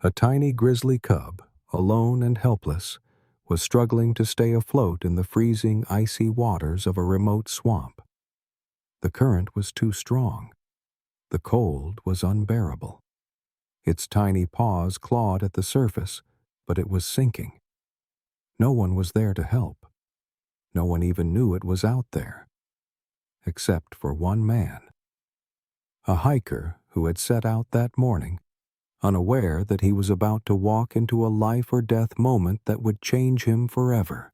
A tiny grizzly cub, alone and helpless, was struggling to stay afloat in the freezing, icy waters of a remote swamp. The current was too strong. The cold was unbearable. Its tiny paws clawed at the surface, but it was sinking. No one was there to help. No one even knew it was out there, except for one man. A hiker who had set out that morning, unaware that he was about to walk into a life-or-death moment that would change him forever.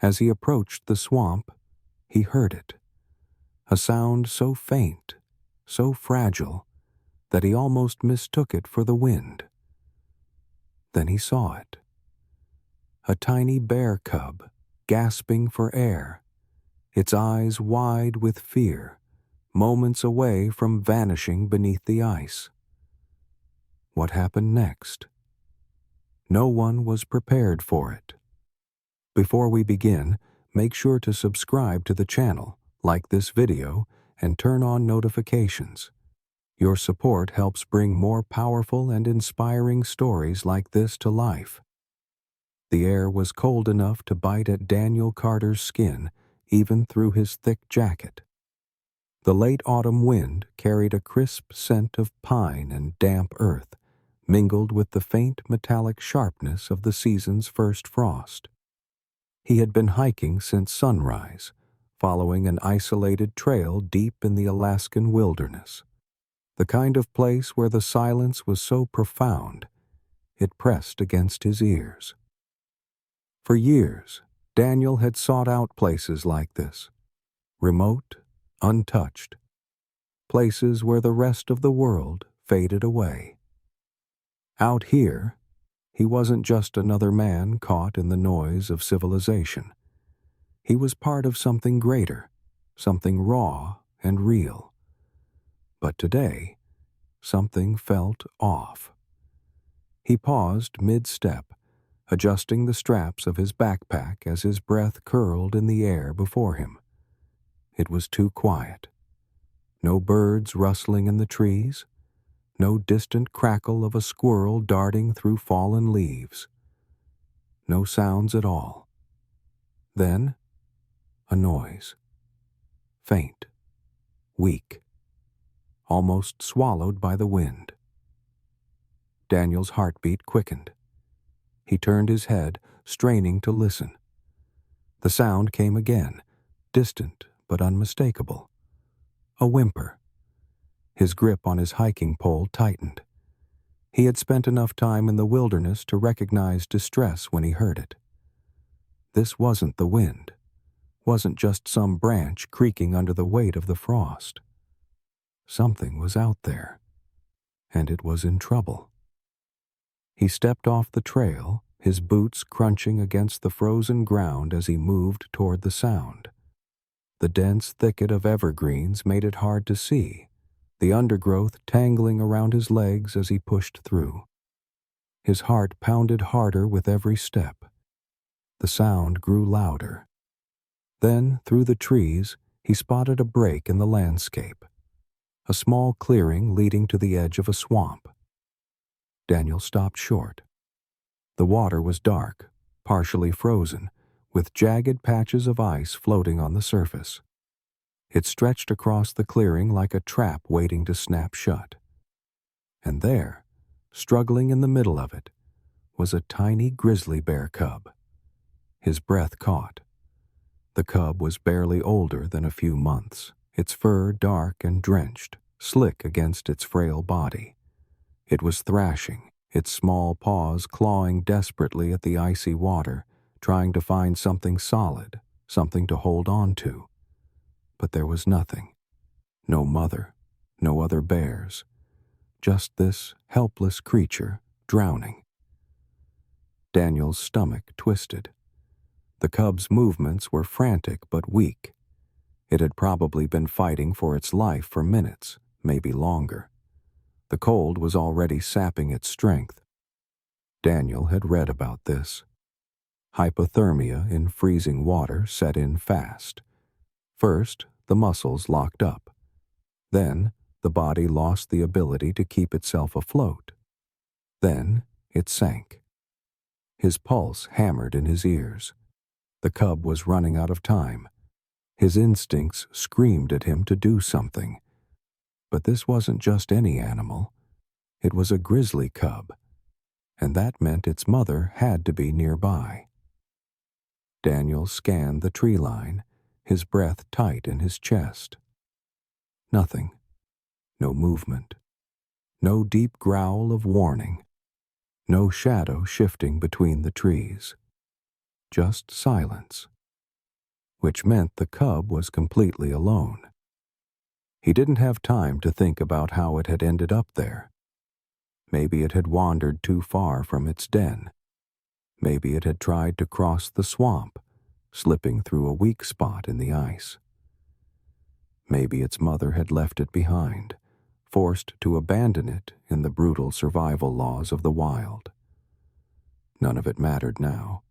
As he approached the swamp, he heard it, a sound so faint, so fragile, that he almost mistook it for the wind. Then he saw it. A tiny bear cub, gasping for air, its eyes wide with fear, moments away from vanishing beneath the ice. What happened next? No one was prepared for it. Before we begin, make sure to subscribe to the channel, like this video, and turn on notifications. Your support helps bring more powerful and inspiring stories like this to life. The air was cold enough to bite at Daniel Carter's skin, even through his thick jacket. The late autumn wind carried a crisp scent of pine and damp earth, mingled with the faint metallic sharpness of the season's first frost. He had been hiking since sunrise, following an isolated trail deep in the Alaskan wilderness, the kind of place where the silence was so profound it pressed against his ears. For years, Daniel had sought out places like this, remote, untouched, places where the rest of the world faded away. Out here, he wasn't just another man caught in the noise of civilization. He was part of something greater, something raw and real. But today, something felt off. He paused mid-step, adjusting the straps of his backpack as his breath curled in the air before him. It was too quiet. No birds rustling in the trees, no distant crackle of a squirrel darting through fallen leaves. No sounds at all. Then, a noise. Faint, weak, almost swallowed by the wind. Daniel's heartbeat quickened. He turned his head, straining to listen. The sound came again, distant but unmistakable. A whimper. His grip on his hiking pole tightened. He had spent enough time in the wilderness to recognize distress when he heard it. This wasn't the wind, wasn't just some branch creaking under the weight of the frost. Something was out there, and it was in trouble. He stepped off the trail, his boots crunching against the frozen ground as he moved toward the sound. The dense thicket of evergreens made it hard to see, the undergrowth tangling around his legs as he pushed through. His heart pounded harder with every step. The sound grew louder. Then, through the trees, he spotted a break in the landscape, a small clearing leading to the edge of a swamp. Daniel stopped short. The water was dark, partially frozen, with jagged patches of ice floating on the surface. It stretched across the clearing like a trap waiting to snap shut. And there, struggling in the middle of it, was a tiny grizzly bear cub. His breath caught. The cub was barely older than a few months, its fur dark and drenched, slick against its frail body. It was thrashing, its small paws clawing desperately at the icy water, trying to find something solid, something to hold on to. But there was nothing. No mother, no other bears. Just this helpless creature drowning. Daniel's stomach twisted. The cub's movements were frantic but weak. It had probably been fighting for its life for minutes, maybe longer. The cold was already sapping its strength. Daniel had read about this. Hypothermia in freezing water set in fast. First, the muscles locked up. Then, the body lost the ability to keep itself afloat. Then it sank. His pulse hammered in his ears. The cub was running out of time. His instincts screamed at him to do something. But this wasn't just any animal. It was a grizzly cub, and that meant its mother had to be nearby. Daniel scanned the tree line, his breath tight in his chest. Nothing. No movement. No deep growl of warning. No shadow shifting between the trees. Just silence. Which meant the cub was completely alone. He didn't have time to think about how it had ended up there. Maybe it had wandered too far from its den. Maybe it had tried to cross the swamp, slipping through a weak spot in the ice. Maybe its mother had left it behind, forced to abandon it in the brutal survival laws of the wild. None of it mattered now.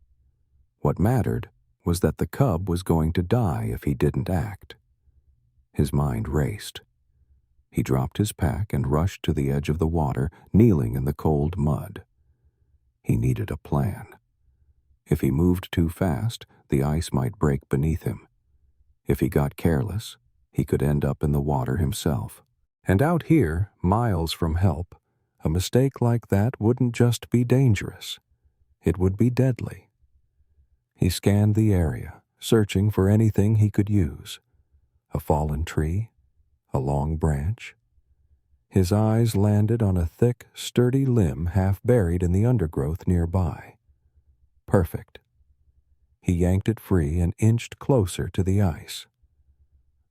What mattered was that the cub was going to die if he didn't act. His mind raced. He dropped his pack and rushed to the edge of the water, kneeling in the cold mud. He needed a plan. If he moved too fast, the ice might break beneath him. If he got careless, he could end up in the water himself. And out here, miles from help, a mistake like that wouldn't just be dangerous. It would be deadly. He scanned the area, searching for anything he could use. A fallen tree, a long branch. His eyes landed on a thick, sturdy limb half buried in the undergrowth nearby. Perfect. He yanked it free and inched closer to the ice.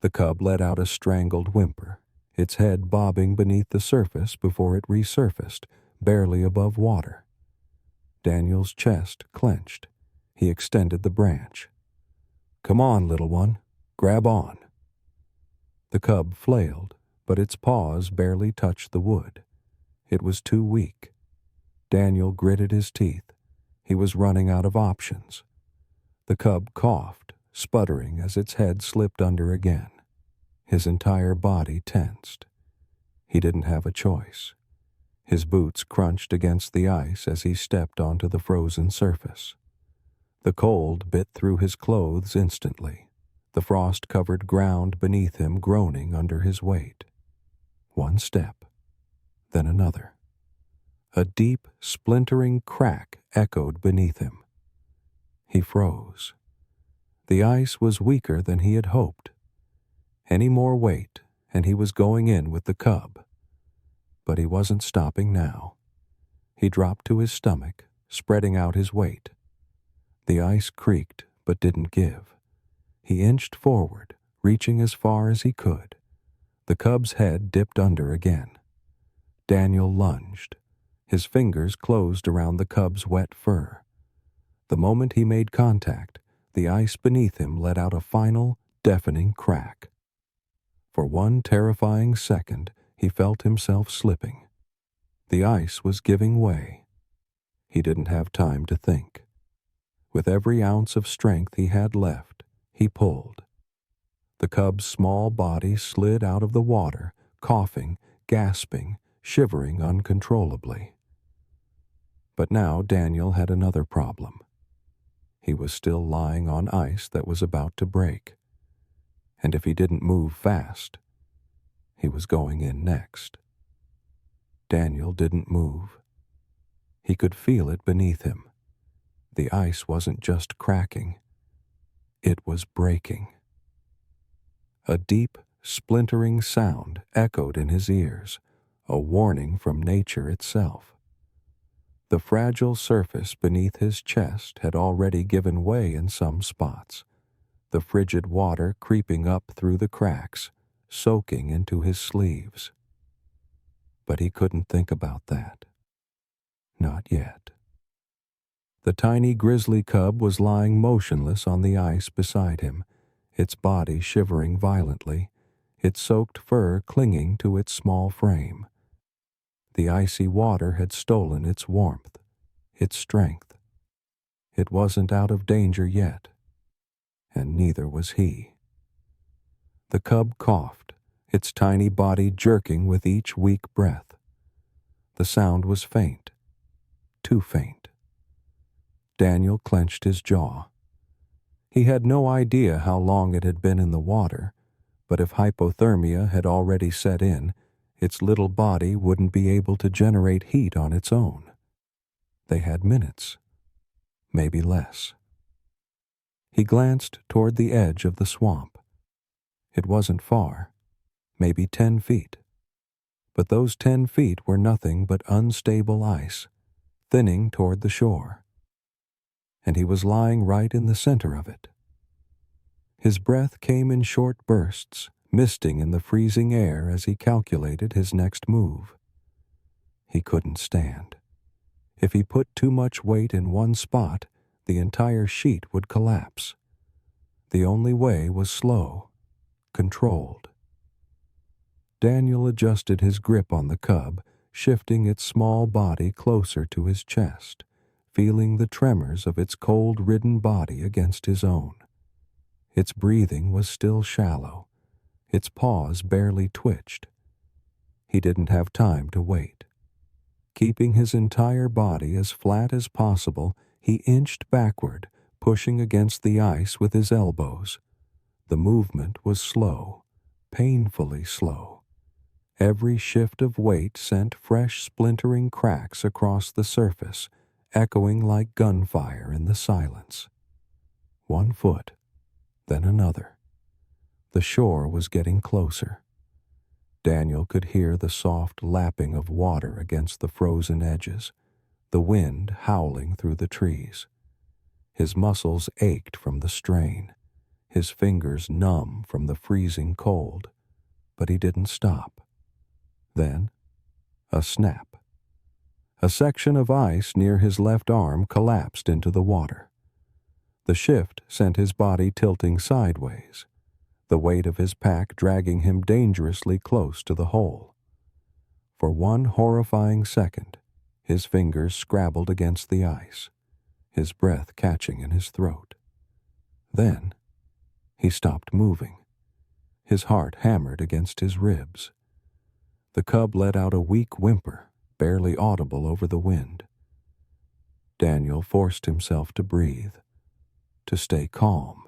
The cub let out a strangled whimper, its head bobbing beneath the surface before it resurfaced, barely above water. Daniel's chest clenched. He extended the branch. "Come on, little one. Grab on." The cub flailed, but its paws barely touched the wood. It was too weak. Daniel gritted his teeth. He was running out of options. The cub coughed, sputtering as its head slipped under again. His entire body tensed. He didn't have a choice. His boots crunched against the ice as he stepped onto the frozen surface. The cold bit through his clothes instantly, the frost-covered ground beneath him groaning under his weight. One step, then another. A deep, splintering crack echoed beneath him. He froze. The ice was weaker than he had hoped. Any more weight, and he was going in with the cub. But he wasn't stopping now. He dropped to his stomach, spreading out his weight. The ice creaked, but didn't give. He inched forward, reaching as far as he could. The cub's head dipped under again. Daniel lunged. His fingers closed around the cub's wet fur. The moment he made contact, the ice beneath him let out a final, deafening crack. For one terrifying second, he felt himself slipping. The ice was giving way. He didn't have time to think. With every ounce of strength he had left, he pulled. The cub's small body slid out of the water, coughing, gasping, shivering uncontrollably. But now Daniel had another problem. He was still lying on ice that was about to break. And if he didn't move fast, he was going in next. Daniel didn't move. He could feel it beneath him. The ice wasn't just cracking. It was breaking. A deep, splintering sound echoed in his ears, a warning from nature itself. The fragile surface beneath his chest had already given way in some spots, the frigid water creeping up through the cracks, soaking into his sleeves. But he couldn't think about that. Not yet. The tiny grizzly cub was lying motionless on the ice beside him, its body shivering violently, its soaked fur clinging to its small frame. The icy water had stolen its warmth, its strength. It wasn't out of danger yet, and neither was he. The cub coughed, its tiny body jerking with each weak breath. The sound was faint, too faint. Daniel clenched his jaw. He had no idea how long it had been in the water, but if hypothermia had already set in, its little body wouldn't be able to generate heat on its own. They had minutes, maybe less. He glanced toward the edge of the swamp. It wasn't far, maybe 10 feet. But those 10 feet were nothing but unstable ice, thinning toward the shore. And he was lying right in the center of it. His breath came in short bursts, misting in the freezing air as he calculated his next move. He couldn't stand. If he put too much weight in one spot, the entire sheet would collapse. The only way was slow, controlled. Daniel adjusted his grip on the cub, shifting its small body closer to his chest, feeling the tremors of its cold-ridden body against his own. Its breathing was still shallow. Its paws barely twitched. He didn't have time to wait. Keeping his entire body as flat as possible, he inched backward, pushing against the ice with his elbows. The movement was slow, painfully slow. Every shift of weight sent fresh splintering cracks across the surface, echoing like gunfire in the silence. 1 foot, then another. The shore was getting closer. Daniel could hear the soft lapping of water against the frozen edges, the wind howling through the trees. His muscles ached from the strain, his fingers numb from the freezing cold, but he didn't stop. Then, a snap. A section of ice near his left arm collapsed into the water. The shift sent his body tilting sideways, the weight of his pack dragging him dangerously close to the hole. For one horrifying second, his fingers scrabbled against the ice, his breath catching in his throat. Then, he stopped moving. His heart hammered against his ribs. The cub let out a weak whimper, barely audible over the wind. Daniel forced himself to breathe, to stay calm.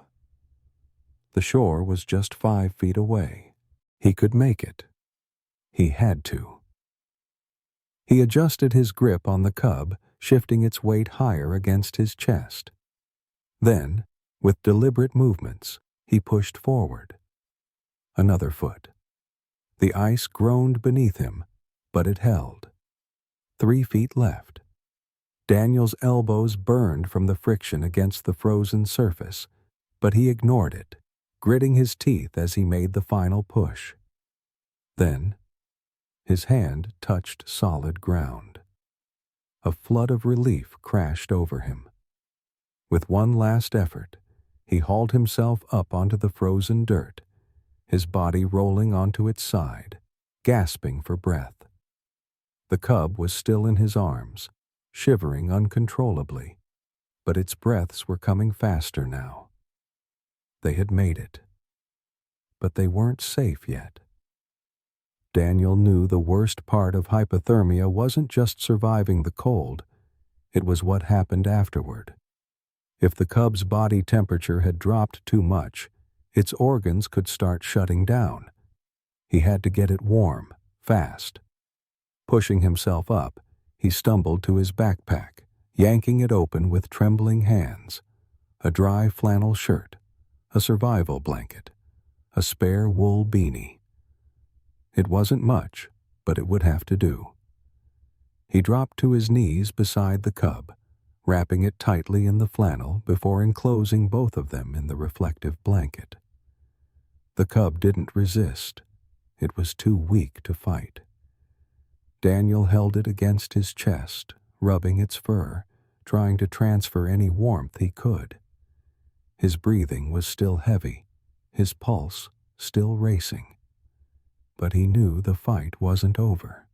The shore was just 5 feet away. He could make it. He had to. He adjusted his grip on the cub, shifting its weight higher against his chest. Then, with deliberate movements, he pushed forward. Another foot. The ice groaned beneath him, but it held. 3 feet left. Daniel's elbows burned from the friction against the frozen surface, but he ignored it, gritting his teeth as he made the final push. Then, his hand touched solid ground. A flood of relief crashed over him. With one last effort, he hauled himself up onto the frozen dirt, his body rolling onto its side, gasping for breath. The cub was still in his arms, shivering uncontrollably, but its breaths were coming faster now. They had made it. But they weren't safe yet. Daniel knew the worst part of hypothermia wasn't just surviving the cold, it was what happened afterward. If the cub's body temperature had dropped too much, its organs could start shutting down. He had to get it warm, fast. Pushing himself up, he stumbled to his backpack, yanking it open with trembling hands. A dry flannel shirt, a survival blanket, a spare wool beanie. It wasn't much, but it would have to do. He dropped to his knees beside the cub, wrapping it tightly in the flannel before enclosing both of them in the reflective blanket. The cub didn't resist. It was too weak to fight. Daniel held it against his chest, rubbing its fur, trying to transfer any warmth he could. His breathing was still heavy, his pulse still racing. But he knew the fight wasn't over.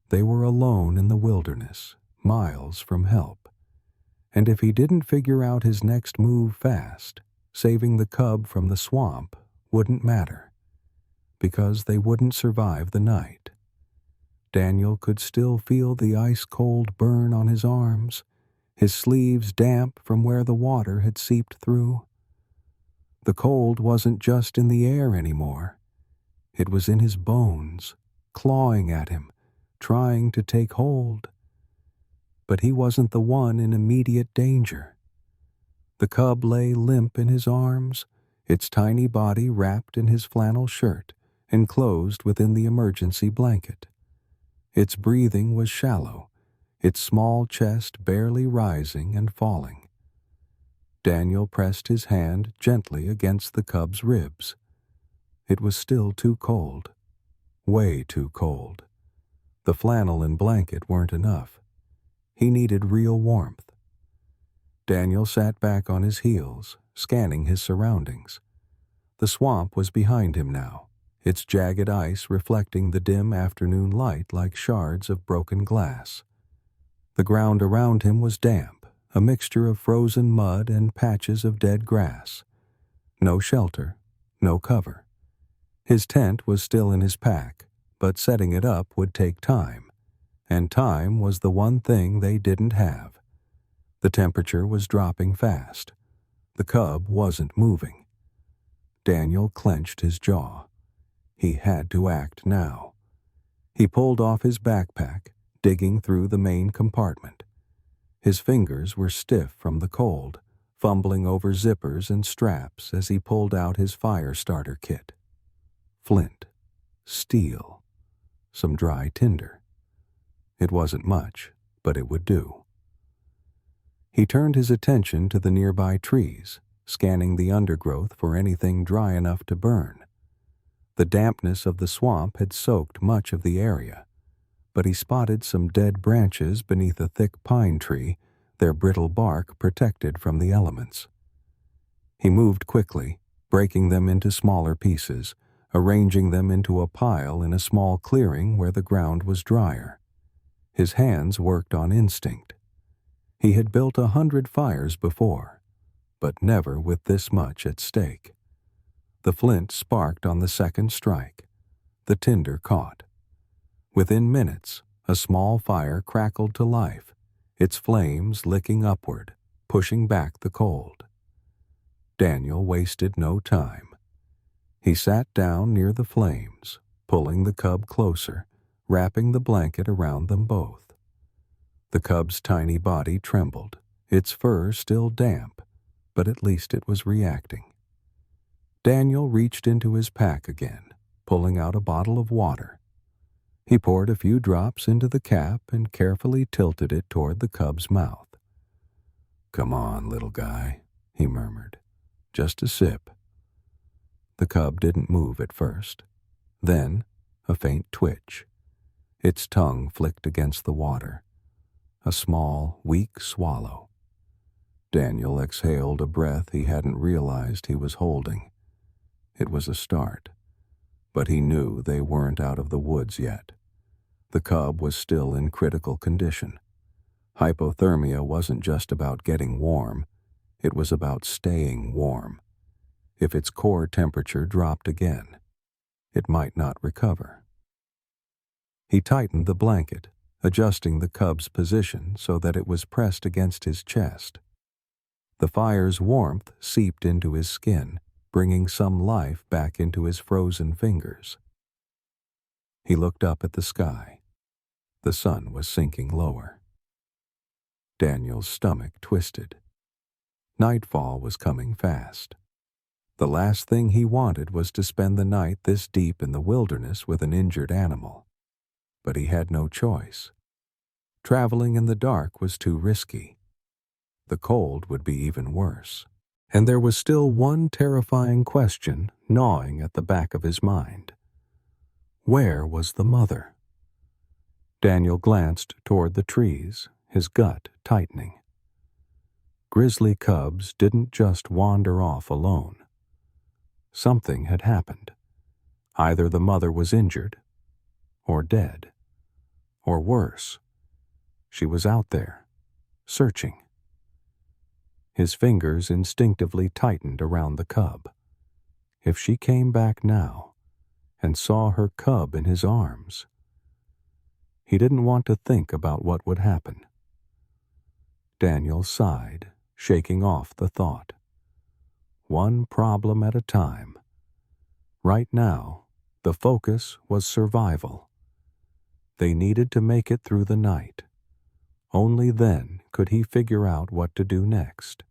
They were alone in the wilderness, miles from help. And if he didn't figure out his next move fast, saving the cub from the swamp wouldn't matter, because they wouldn't survive the night. Daniel could still feel the ice-cold burn on his arms, his sleeves damp from where the water had seeped through. The cold wasn't just in the air anymore. It was in his bones, clawing at him, trying to take hold. But he wasn't the one in immediate danger. The cub lay limp in his arms, its tiny body wrapped in his flannel shirt, enclosed within the emergency blanket. Its breathing was shallow, its small chest barely rising and falling. Daniel pressed his hand gently against the cub's ribs. It was still too cold. Way too cold. The flannel and blanket weren't enough. He needed real warmth. Daniel sat back on his heels, scanning his surroundings. The swamp was behind him now, its jagged ice reflecting the dim afternoon light like shards of broken glass. The ground around him was damp, a mixture of frozen mud and patches of dead grass. No shelter, no cover. His tent was still in his pack, but setting it up would take time, and time was the one thing they didn't have. The temperature was dropping fast. The cub wasn't moving. Daniel clenched his jaw. He had to act now. He pulled off his backpack, digging through the main compartment. His fingers were stiff from the cold, fumbling over zippers and straps as he pulled out his fire starter kit. Flint, steel, some dry tinder. It wasn't much, but it would do. He turned his attention to the nearby trees, scanning the undergrowth for anything dry enough to burn. The dampness of the swamp had soaked much of the area, but he spotted some dead branches beneath a thick pine tree, their brittle bark protected from the elements. He moved quickly, breaking them into smaller pieces, arranging them into a pile in a small clearing where the ground was drier. His hands worked on instinct. He had built 100 fires before, but never with this much at stake. The flint sparked on the second strike. The tinder caught. Within minutes, a small fire crackled to life, its flames licking upward, pushing back the cold. Daniel wasted no time. He sat down near the flames, pulling the cub closer, wrapping the blanket around them both. The cub's tiny body trembled, its fur still damp, but at least it was reacting. Daniel reached into his pack again, pulling out a bottle of water. He poured a few drops into the cap and carefully tilted it toward the cub's mouth. "Come on, little guy," he murmured. "Just a sip." The cub didn't move at first. Then, a faint twitch. Its tongue flicked against the water. A small, weak swallow. Daniel exhaled a breath he hadn't realized he was holding. It was a start, but he knew they weren't out of the woods yet. The cub was still in critical condition. Hypothermia wasn't just about getting warm, it was about staying warm. If its core temperature dropped again, it might not recover. He tightened the blanket, adjusting the cub's position so that it was pressed against his chest. The fire's warmth seeped into his skin, bringing some life back into his frozen fingers. He looked up at the sky. The sun was sinking lower. Daniel's stomach twisted. Nightfall was coming fast. The last thing he wanted was to spend the night this deep in the wilderness with an injured animal. But he had no choice. Traveling in the dark was too risky. The cold would be even worse. And there was still one terrifying question gnawing at the back of his mind. Where was the mother? Daniel glanced toward the trees, his gut tightening. Grizzly cubs didn't just wander off alone. Something had happened. Either the mother was injured, or dead, or worse. She was out there, searching. His fingers instinctively tightened around the cub. If she came back now and saw her cub in his arms. He didn't want to think about what would happen. Daniel sighed, shaking off the thought. One problem at a time. Right now, the focus was survival. They needed to make it through the night. Only then could he figure out what to do next.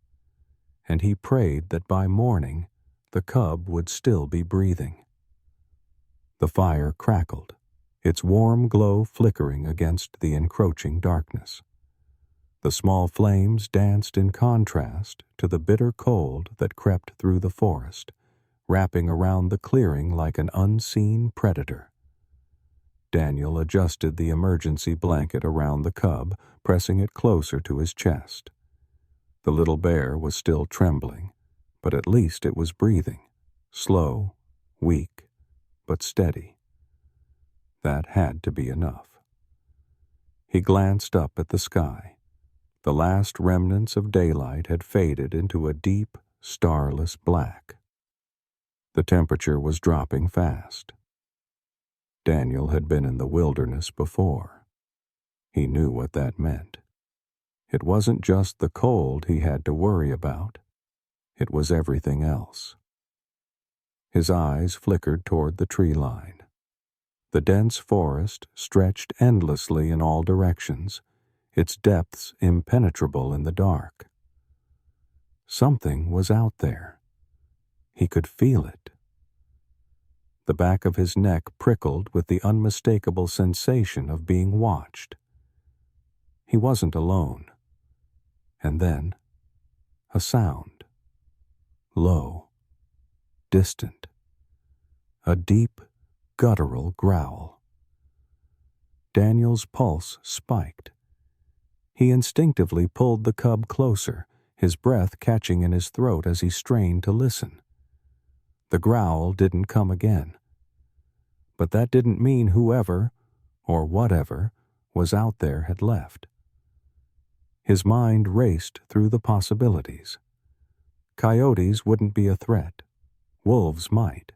And he prayed that by morning, the cub would still be breathing. The fire crackled, its warm glow flickering against the encroaching darkness. The small flames danced in contrast to the bitter cold that crept through the forest, wrapping around the clearing like an unseen predator. Daniel adjusted the emergency blanket around the cub, pressing it closer to his chest. The little bear was still trembling, but at least it was breathing, slow, weak, but steady. That had to be enough. He glanced up at the sky. The last remnants of daylight had faded into a deep, starless black. The temperature was dropping fast. Daniel had been in the wilderness before. He knew what that meant. It wasn't just the cold he had to worry about. It was everything else. His eyes flickered toward the tree line. The dense forest stretched endlessly in all directions, its depths impenetrable in the dark. Something was out there. He could feel it. The back of his neck prickled with the unmistakable sensation of being watched. He wasn't alone. And then, a sound. Low, distant. A deep, guttural growl. Daniel's pulse spiked. He instinctively pulled the cub closer, his breath catching in his throat as he strained to listen. The growl didn't come again. But that didn't mean whoever, or whatever, was out there had left. His mind raced through the possibilities. Coyotes wouldn't be a threat. Wolves might.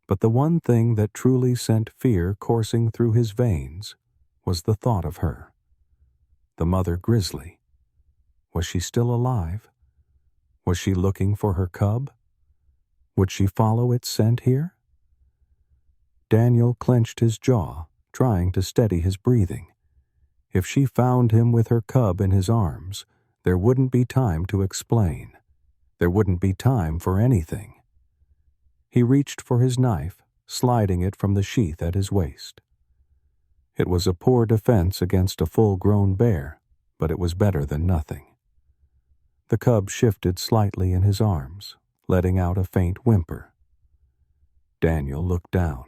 But the one thing that truly sent fear coursing through his veins was the thought of her. The mother Grizzly. Was she still alive? Was she looking for her cub? Would she follow its scent here? Daniel clenched his jaw, trying to steady his breathing. If she found him with her cub in his arms, there wouldn't be time to explain. There wouldn't be time for anything. He reached for his knife, sliding it from the sheath at his waist. It was a poor defense against a full-grown bear, but it was better than nothing. The cub shifted slightly in his arms, letting out a faint whimper. Daniel looked down.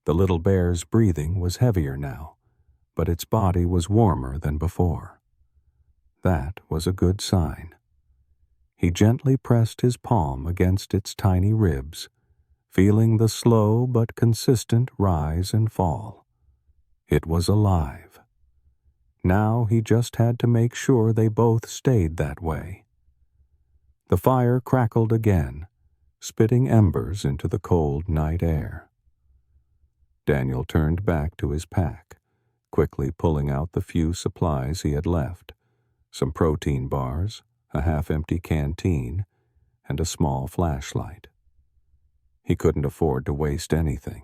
The little bear's breathing was heavier now, but its body was warmer than before. That was a good sign. He gently pressed his palm against its tiny ribs, feeling the slow but consistent rise and fall. It was alive. Now he just had to make sure they both stayed that way. The fire crackled again, spitting embers into the cold night air. Daniel turned back to his pack, quickly pulling out the few supplies he had left, some protein bars, a half-empty canteen, and a small flashlight. He couldn't afford to waste anything.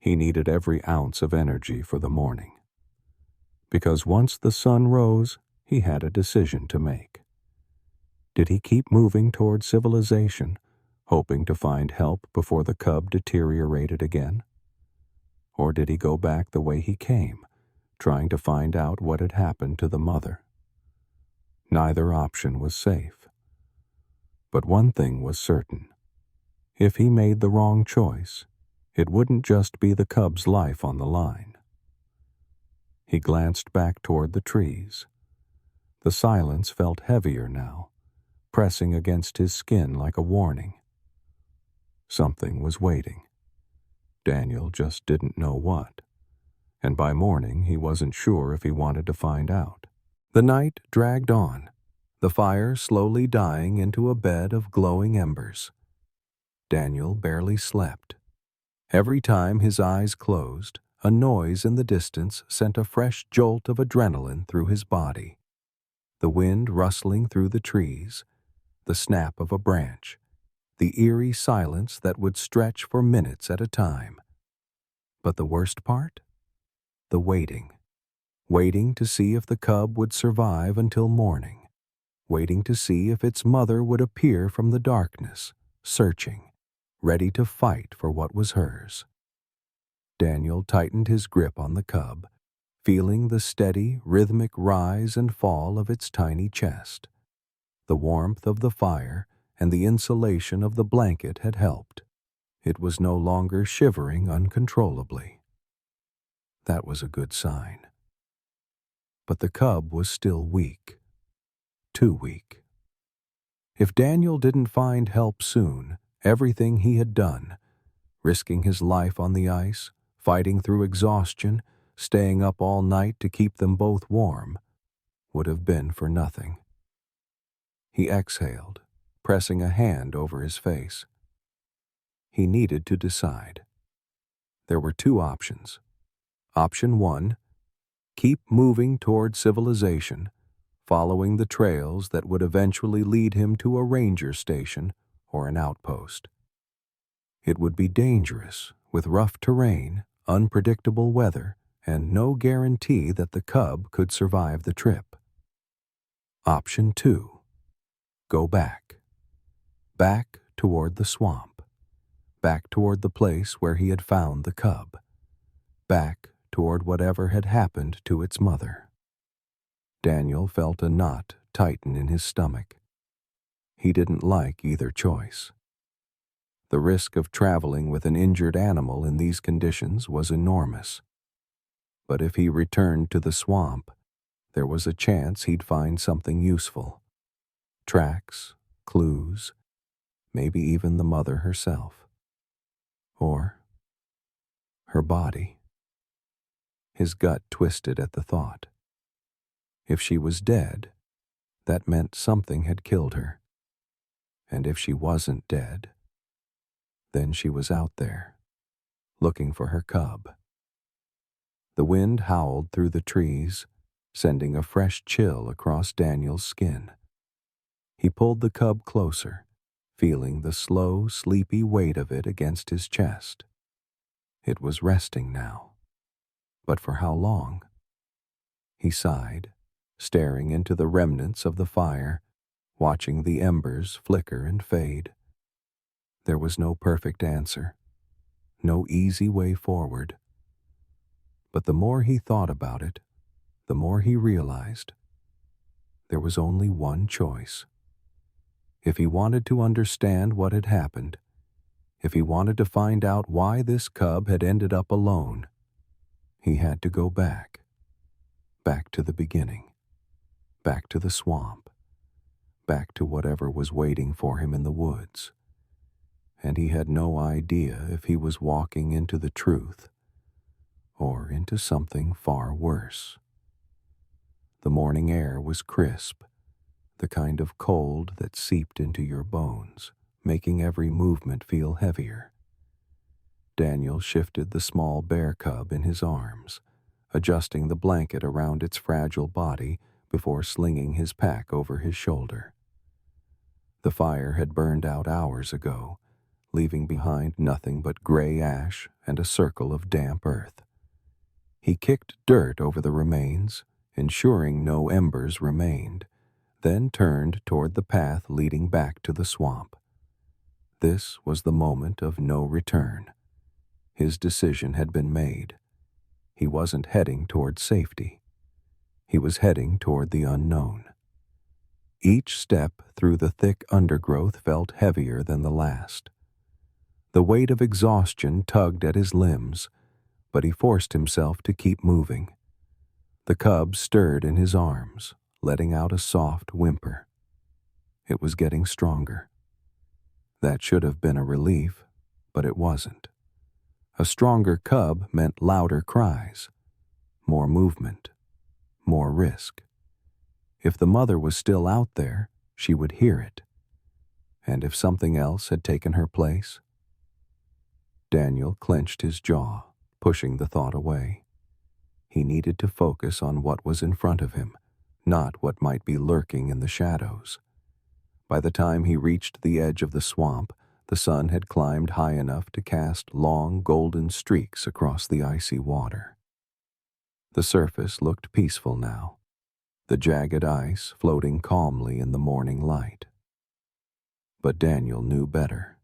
He needed every ounce of energy for the morning. Because once the sun rose, he had a decision to make. Did he keep moving toward civilization, hoping to find help before the cub deteriorated again? Or did he go back the way he came, trying to find out what had happened to the mother? Neither option was safe. But one thing was certain. If he made the wrong choice, it wouldn't just be the cub's life on the line. He glanced back toward the trees. The silence felt heavier now, pressing against his skin like a warning. Something was waiting. Daniel just didn't know what, and by morning he wasn't sure if he wanted to find out. The night dragged on, the fire slowly dying into a bed of glowing embers. Daniel barely slept. Every time his eyes closed, a noise in the distance sent a fresh jolt of adrenaline through his body. The wind rustling through the trees, the snap of a branch, the eerie silence that would stretch for minutes at a time. But the worst part? The waiting. Waiting to see if the cub would survive until morning. Waiting to see if its mother would appear from the darkness, searching, ready to fight for what was hers. Daniel tightened his grip on the cub, feeling the steady, rhythmic rise and fall of its tiny chest. The warmth of the fire and the insulation of the blanket had helped. It was no longer shivering uncontrollably. That was a good sign. But the cub was still weak. Too weak. If Daniel didn't find help soon, everything he had done, risking his life on the ice, fighting through exhaustion, staying up all night to keep them both warm, would have been for nothing. He exhaled, pressing a hand over his face. He needed to decide. There were two options. Option 1, keep moving toward civilization, following the trails that would eventually lead him to a ranger station or an outpost. It would be dangerous, with rough terrain, unpredictable weather, and no guarantee that the cub could survive the trip. Option 2, go back. Back toward the swamp. Back toward the place where he had found the cub. Back toward whatever had happened to its mother. Daniel felt a knot tighten in his stomach. He didn't like either choice. The risk of traveling with an injured animal in these conditions was enormous. But if he returned to the swamp, there was a chance he'd find something useful. Tracks, clues, maybe even the mother herself. Or her body. His gut twisted at the thought. If she was dead, that meant something had killed her. And if she wasn't dead, then she was out there, looking for her cub. The wind howled through the trees, sending a fresh chill across Daniel's skin. He pulled the cub closer, feeling the slow, sleepy weight of it against his chest. It was resting now. But for how long? He sighed, staring into the remnants of the fire, watching the embers flicker and fade. There was no perfect answer, no easy way forward. But the more he thought about it, the more he realized there was only one choice. If he wanted to understand what had happened, if he wanted to find out why this cub had ended up alone, he had to go back. Back to the beginning. Back to the swamp. Back to whatever was waiting for him in the woods. And he had no idea if he was walking into the truth or into something far worse. The morning air was crisp, the kind of cold that seeped into your bones, making every movement feel heavier. Daniel shifted the small bear cub in his arms, adjusting the blanket around its fragile body before slinging his pack over his shoulder. The fire had burned out hours ago, leaving behind nothing but gray ash and a circle of damp earth. He kicked dirt over the remains, ensuring no embers remained, then turned toward the path leading back to the swamp. This was the moment of no return. His decision had been made. He wasn't heading toward safety. He was heading toward the unknown. Each step through the thick undergrowth felt heavier than the last. The weight of exhaustion tugged at his limbs, but he forced himself to keep moving. The cub stirred in his arms, letting out a soft whimper. It was getting stronger. That should have been a relief, but it wasn't. A stronger cub meant louder cries, more movement, more risk. If the mother was still out there, she would hear it. And if something else had taken her place? Daniel clenched his jaw, pushing the thought away. He needed to focus on what was in front of him, not what might be lurking in the shadows. By the time he reached the edge of the swamp, the sun had climbed high enough to cast long golden streaks across the icy water. The surface looked peaceful now, the jagged ice floating calmly in the morning light. But Daniel knew better.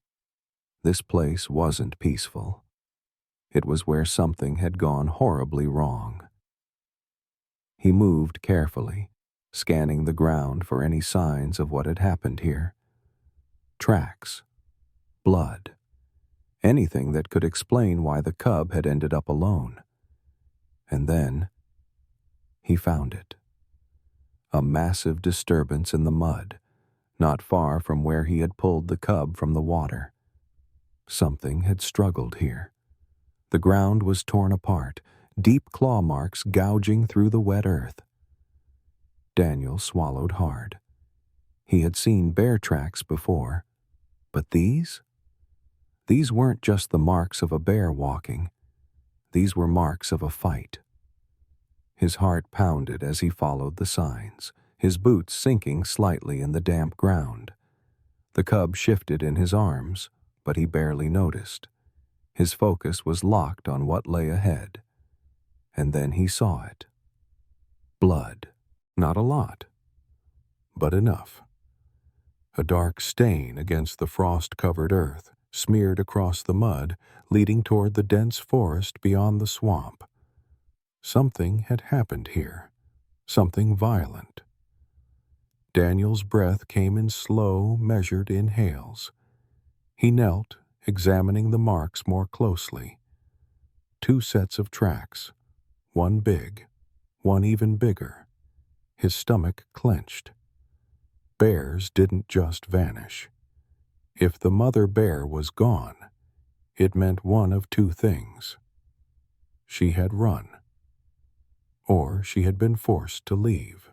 This place wasn't peaceful. It was where something had gone horribly wrong. He moved carefully, scanning the ground for any signs of what had happened here. Tracks, blood, anything that could explain why the cub had ended up alone. And then he found it. A massive disturbance in the mud, not far from where he had pulled the cub from the water. Something had struggled here. The ground was torn apart, deep claw marks gouging through the wet earth. Daniel swallowed hard. He had seen bear tracks before, but these? These weren't just the marks of a bear walking. These were marks of a fight. His heart pounded as he followed the signs, his boots sinking slightly in the damp ground. The cub shifted in his arms, but he barely noticed. His focus was locked on what lay ahead. And then he saw it. Blood. Not a lot, but enough. A dark stain against the frost-covered earth, smeared across the mud, leading toward the dense forest beyond the swamp. Something had happened here, something violent. Daniel's breath came in slow, measured inhales. He knelt, examining the marks more closely. 2 sets of tracks, one big, one even bigger. His stomach clenched. Bears didn't just vanish. If the mother bear was gone, it meant one of 2 things. She had run, or she had been forced to leave.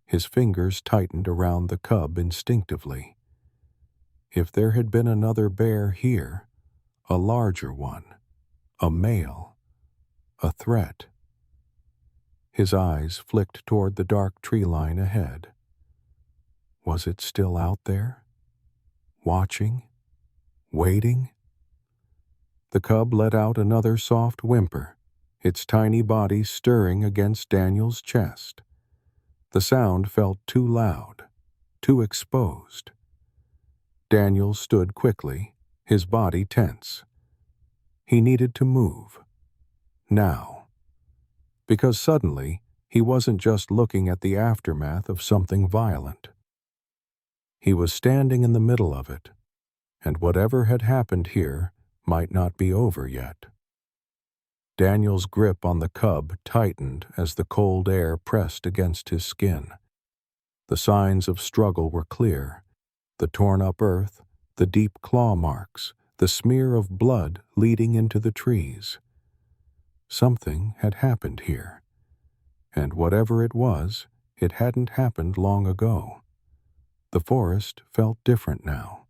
His fingers tightened around the cub instinctively. If there had been another bear here, a larger one, a male, a threat. His eyes flicked toward the dark tree line ahead. Was it still out there? Watching? Waiting? The cub let out another soft whimper, its tiny body stirring against Daniel's chest. The sound felt too loud, too exposed. Daniel stood quickly, his body tense. He needed to move. Now. Because suddenly, he wasn't just looking at the aftermath of something violent. He was standing in the middle of it, and whatever had happened here might not be over yet. Daniel's grip on the cub tightened as the cold air pressed against his skin. The signs of struggle were clear: the torn-up earth, the deep claw marks, the smear of blood leading into the trees. Something had happened here, and whatever it was, it hadn't happened long ago. The forest felt different now,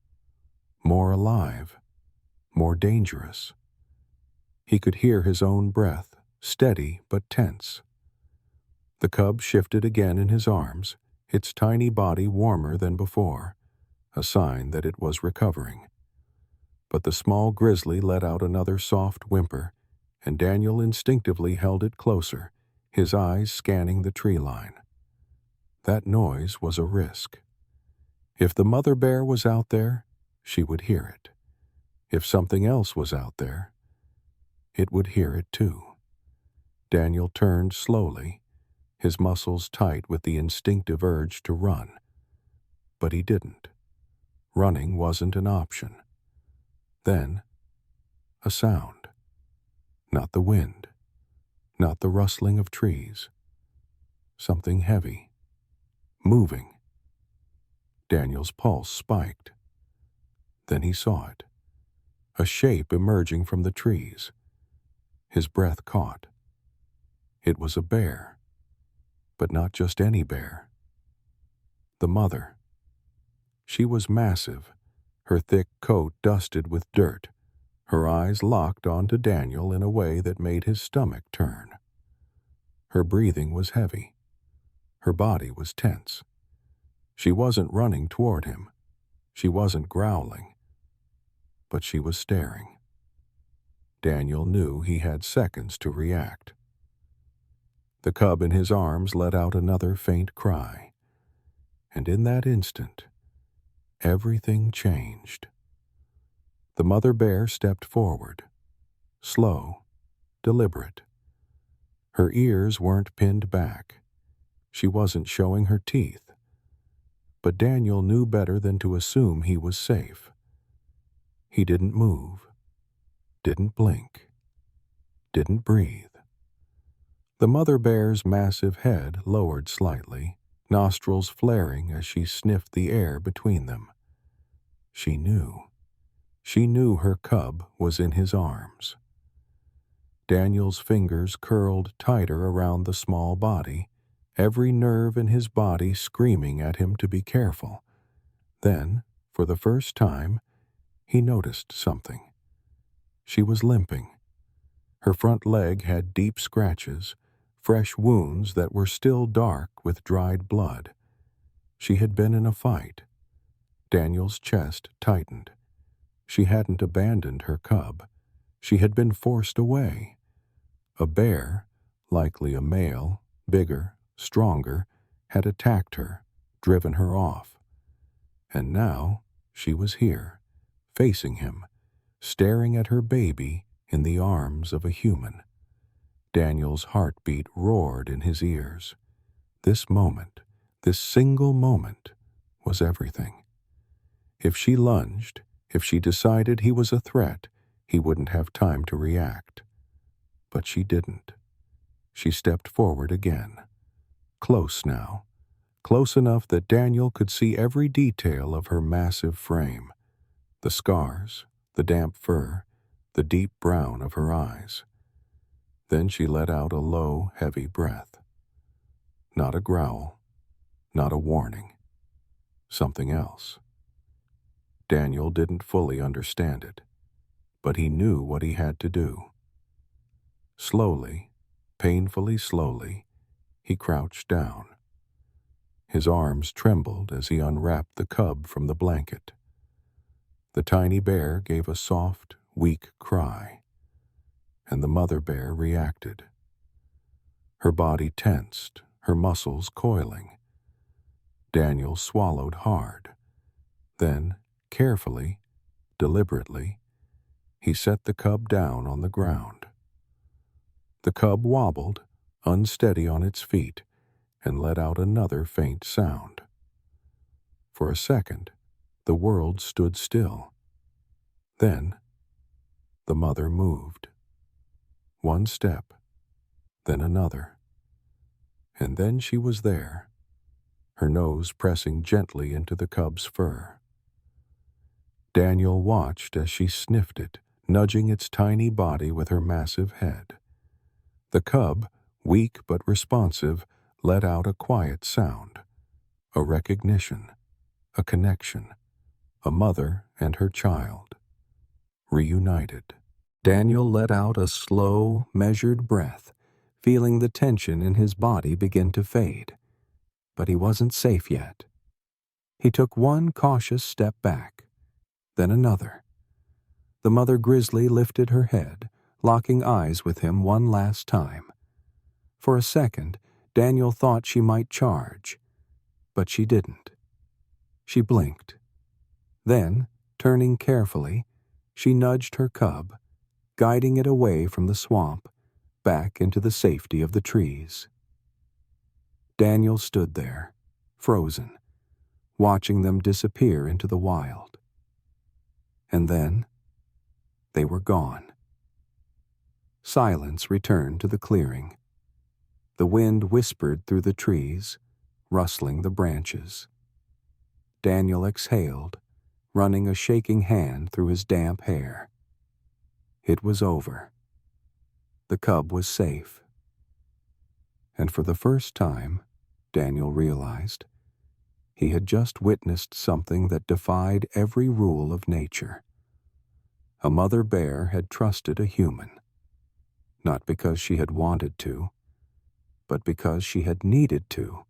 more alive, more dangerous. He could hear his own breath, steady but tense. The cub shifted again in his arms, its tiny body warmer than before, a sign that it was recovering. But the small grizzly let out another soft whimper, and Daniel instinctively held it closer, his eyes scanning the tree line. That noise was a risk. If the mother bear was out there, she would hear it. If something else was out there, it would hear it too. Daniel turned slowly, his muscles tight with the instinctive urge to run. But he didn't. Running wasn't an option. Then, a sound. Not the wind, not the rustling of trees. Something heavy, moving. Daniel's pulse spiked. Then he saw it, a shape emerging from the trees. His breath caught. It was a bear, but not just any bear. The mother. She was massive, her thick coat dusted with dirt, Her eyes locked onto Daniel in a way that made his stomach turn. Her breathing was heavy. Her body was tense. She wasn't running toward him. She wasn't growling. But she was staring. Daniel knew he had seconds to react. The cub in his arms let out another faint cry. And in that instant, everything changed. The mother bear stepped forward, slow, deliberate. Her ears weren't pinned back. She wasn't showing her teeth. But Daniel knew better than to assume he was safe. He didn't move, didn't blink, didn't breathe. The mother bear's massive head lowered slightly, nostrils flaring as she sniffed the air between them. She knew. She knew her cub was in his arms. Daniel's fingers curled tighter around the small body, every nerve in his body screaming at him to be careful. Then, for the first time, he noticed something. She was limping. Her front leg had deep scratches, fresh wounds that were still dark with dried blood. She had been in a fight. Daniel's chest tightened. She hadn't abandoned her cub. She had been forced away. A bear, likely a male, bigger, stronger, had attacked her, driven her off. And now she was here, facing him, staring at her baby in the arms of a human. Daniel's heartbeat roared in his ears. This moment, this single moment, was everything. If she lunged, if she decided he was a threat, he wouldn't have time to react. But she didn't. She stepped forward again. Close now. Close enough that Daniel could see every detail of her massive frame. The scars, the damp fur, the deep brown of her eyes. Then she let out a low, heavy breath. Not a growl. Not a warning. Something else. Daniel didn't fully understand it, but he knew what he had to do. Slowly, painfully slowly, he crouched down. His arms trembled as he unwrapped the cub from the blanket. The tiny bear gave a soft, weak cry, and the mother bear reacted. Her body tensed, her muscles coiling. Daniel swallowed hard. Then, carefully, deliberately, he set the cub down on the ground. The cub wobbled, unsteady on its feet, and let out another faint sound. For a second, the world stood still. Then, the mother moved. One step, then another. And then she was there, her nose pressing gently into the cub's fur. Daniel watched as she sniffed it, nudging its tiny body with her massive head. The cub, weak but responsive, let out a quiet sound. A recognition, a connection, a mother and her child. Reunited. Daniel let out a slow, measured breath, feeling the tension in his body begin to fade. But he wasn't safe yet. He took one cautious step back, then another. The mother grizzly lifted her head, locking eyes with him one last time. For a second, Daniel thought she might charge, but she didn't. She blinked. Then, turning carefully, she nudged her cub, guiding it away from the swamp, back into the safety of the trees. Daniel stood there, frozen, watching them disappear into the wild. And then, they were gone. Silence returned to the clearing. The wind whispered through the trees, rustling the branches. Daniel exhaled, running a shaking hand through his damp hair. It was over. The cub was safe. And for the first time, Daniel realized, he had just witnessed something that defied every rule of nature. A mother bear had trusted a human, not because she had wanted to, but because she had needed to,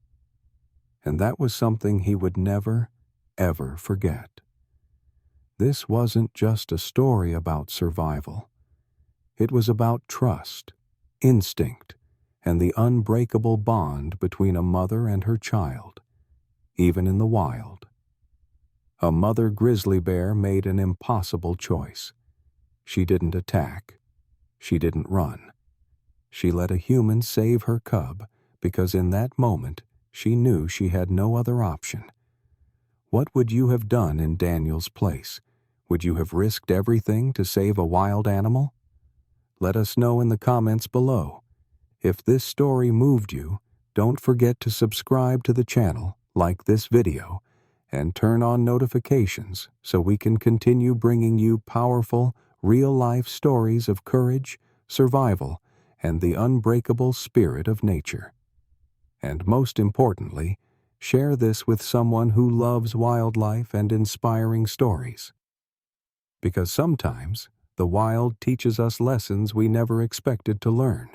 and that was something he would never, ever forget. This wasn't just a story about survival. It was about trust, instinct, and the unbreakable bond between a mother and her child, even in the wild. A mother grizzly bear made an impossible choice. She didn't attack. She didn't run. She let a human save her cub because in that moment she knew she had no other option. What would you have done in Daniel's place? Would you have risked everything to save a wild animal? Let us know in the comments below. If this story moved you, don't forget to subscribe to the channel, like this video, and turn on notifications so we can continue bringing you powerful, real-life stories of courage, survival, and the unbreakable spirit of nature. And most importantly, share this with someone who loves wildlife and inspiring stories. Because sometimes the wild teaches us lessons we never expected to learn.